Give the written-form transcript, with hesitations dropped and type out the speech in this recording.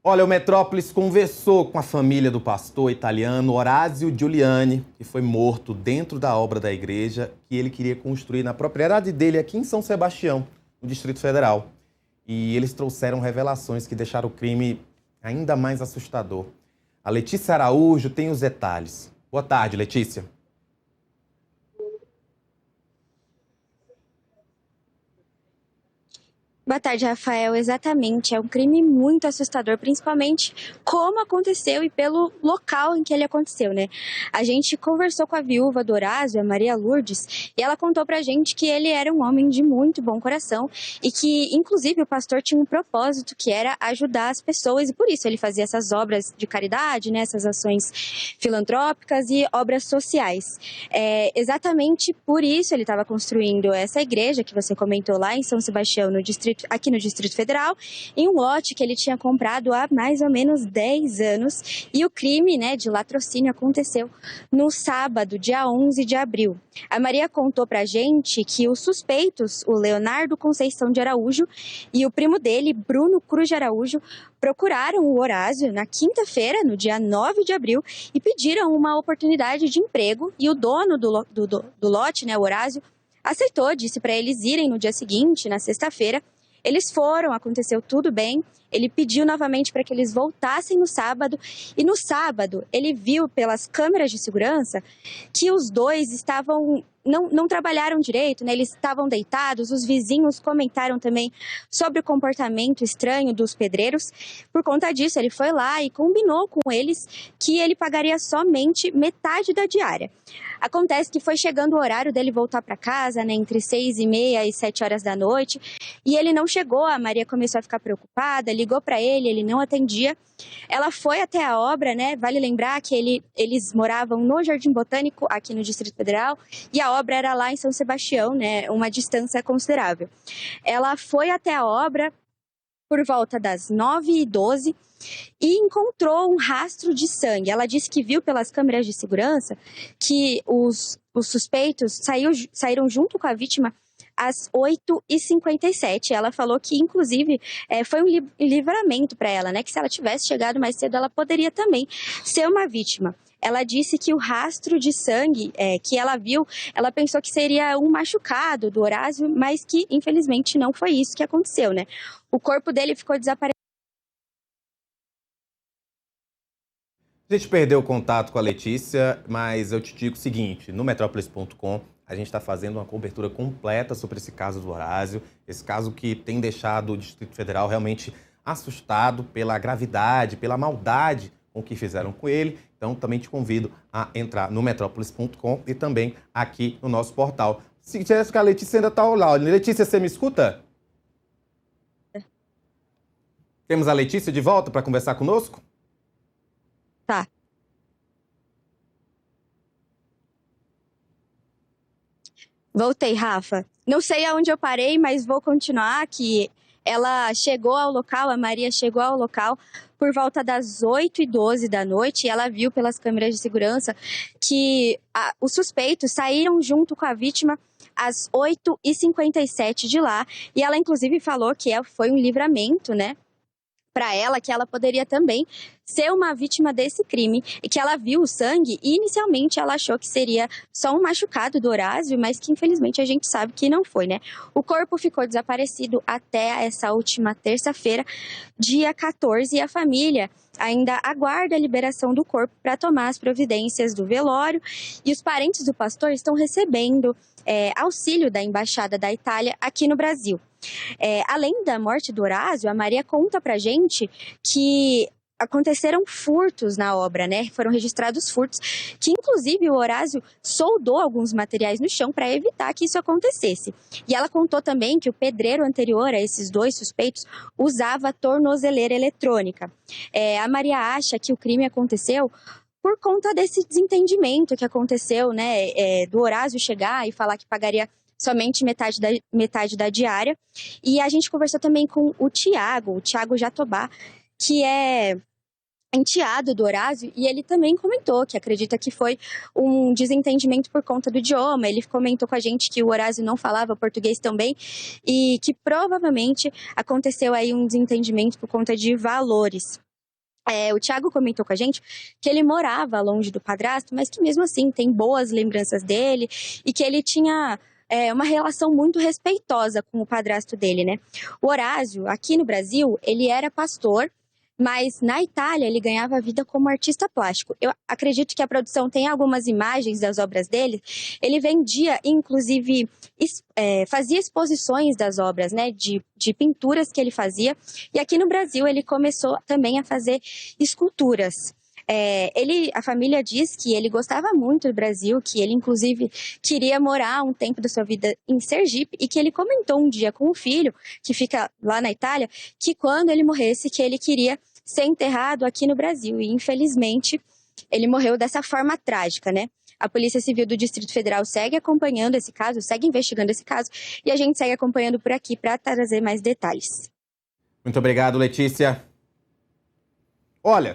Olha, o Metrópolis conversou com a família do pastor italiano Orazio Giuliani, que foi morto dentro da obra da igreja que ele queria construir na propriedade dele aqui em São Sebastião, no Distrito Federal. E eles trouxeram revelações que deixaram o crime ainda mais assustador. A Letícia Araújo tem os detalhes. Boa tarde, Letícia. Boa tarde, Rafael. Exatamente, é um crime muito assustador, principalmente como aconteceu e pelo local em que ele aconteceu, né? A gente conversou com a viúva do Horácio, a Maria Lourdes, e ela contou pra gente que ele era um homem de muito bom coração e que, inclusive, o pastor tinha um propósito que era ajudar as pessoas e por isso ele fazia essas obras de caridade, né? Essas ações filantrópicas e obras sociais. Exatamente por isso ele estava construindo essa igreja que você comentou lá em São Sebastião, aqui no Distrito Federal, em um lote que ele tinha comprado há mais ou menos 10 anos. E o crime, né, de latrocínio aconteceu no sábado, dia 11 de abril. A Maria contou pra gente que os suspeitos, o Leonardo Conceição de Araújo e o primo dele, Bruno Cruz de Araújo, procuraram o Horácio na quinta-feira, no dia 9 de abril, e pediram uma oportunidade de emprego. E o dono do lote, né, o Horácio, aceitou, disse para eles irem no dia seguinte, na sexta-feira. Eles foram, aconteceu tudo bem. Ele pediu novamente para que eles voltassem no sábado. E no sábado, ele viu pelas câmeras de segurança que os dois estavam... Não trabalharam direito, né? Eles estavam deitados. Os vizinhos comentaram também sobre o comportamento estranho dos pedreiros. Por conta disso, ele foi lá e combinou com eles que ele pagaria somente metade da diária. Acontece que foi chegando o horário dele voltar para casa, né? Entre 6h30 e 7 horas da noite. E ele não chegou. A Maria começou a ficar preocupada, ligou para ele não atendia. Ela foi até a obra, né? Vale lembrar que eles moravam no Jardim Botânico, aqui no Distrito Federal, e a obra era lá em São Sebastião, né? Uma distância considerável. Ela foi até a obra por volta das 9h12 e encontrou um rastro de sangue. Ela disse que viu pelas câmeras de segurança que os suspeitos saíram junto com a vítima às 8h57. Ela falou que, inclusive, foi um livramento para ela, né? Que se ela tivesse chegado mais cedo, ela poderia também ser uma vítima. Ela disse que o rastro de sangue que ela viu, ela pensou que seria um machucado do Horácio, mas que, infelizmente, não foi isso que aconteceu, né? O corpo dele ficou desaparecido. A gente perdeu o contato com a Letícia, mas eu te digo o seguinte, no Metrópolis.com a gente está fazendo uma cobertura completa sobre esse caso do Horácio, esse caso que tem deixado o Distrito Federal realmente assustado pela gravidade, pela maldade com o que fizeram com ele. Então também te convido a entrar no Metrópolis.com e também aqui no nosso portal. Se tivesse que a Letícia ainda está ao lado. Letícia, você me escuta? Temos a Letícia de volta para conversar conosco? Tá. Voltei, Rafa. Não sei aonde eu parei, mas vou continuar que ela chegou ao local, a Maria chegou ao local por volta das 8h12 da noite e ela viu pelas câmeras de segurança que os suspeitos saíram junto com a vítima às 8h57 de lá. E ela, inclusive, falou que foi um livramento, né? Para ela, que ela poderia também ser uma vítima desse crime e que ela viu o sangue e inicialmente ela achou que seria só um machucado do Horácio, mas que infelizmente a gente sabe que não foi, né? O corpo ficou desaparecido até essa última terça-feira, dia 14, e a família ainda aguarda a liberação do corpo para tomar as providências do velório e os parentes do pastor estão recebendo auxílio da Embaixada da Itália aqui no Brasil. Além da morte do Horácio, a Maria conta pra gente que aconteceram furtos na obra, né? Foram registrados furtos, que inclusive o Horácio soldou alguns materiais no chão para evitar que isso acontecesse. E ela contou também que o pedreiro anterior a esses dois suspeitos usava tornozeleira eletrônica. A Maria acha que o crime aconteceu por conta desse desentendimento que aconteceu, né? Do Horácio chegar e falar que pagaria somente metade da diária. E a gente conversou também com o Tiago Jatobá, que é enteado do Horácio, e ele também comentou que acredita que foi um desentendimento por conta do idioma. Ele comentou com a gente que o Horácio não falava português tão bem e que provavelmente aconteceu aí um desentendimento por conta de valores. O Thiago comentou com a gente que ele morava longe do padrasto, mas que mesmo assim tem boas lembranças dele e que ele tinha uma relação muito respeitosa com o padrasto dele, né? O Horácio, aqui no Brasil, ele era pastor, mas na Itália ele ganhava a vida como artista plástico. Eu acredito que a produção tem algumas imagens das obras dele. Ele vendia, inclusive, fazia exposições das obras, né? De pinturas que ele fazia. E aqui no Brasil ele começou também a fazer esculturas. A família diz que ele gostava muito do Brasil, que ele inclusive queria morar um tempo da sua vida em Sergipe e que ele comentou um dia com o filho, que fica lá na Itália, que quando ele morresse, que ele queria ser enterrado aqui no Brasil. E infelizmente ele morreu dessa forma trágica, né? A Polícia Civil do Distrito Federal segue acompanhando esse caso, segue investigando esse caso e a gente segue acompanhando por aqui para trazer mais detalhes. Muito obrigado, Letícia. Olha,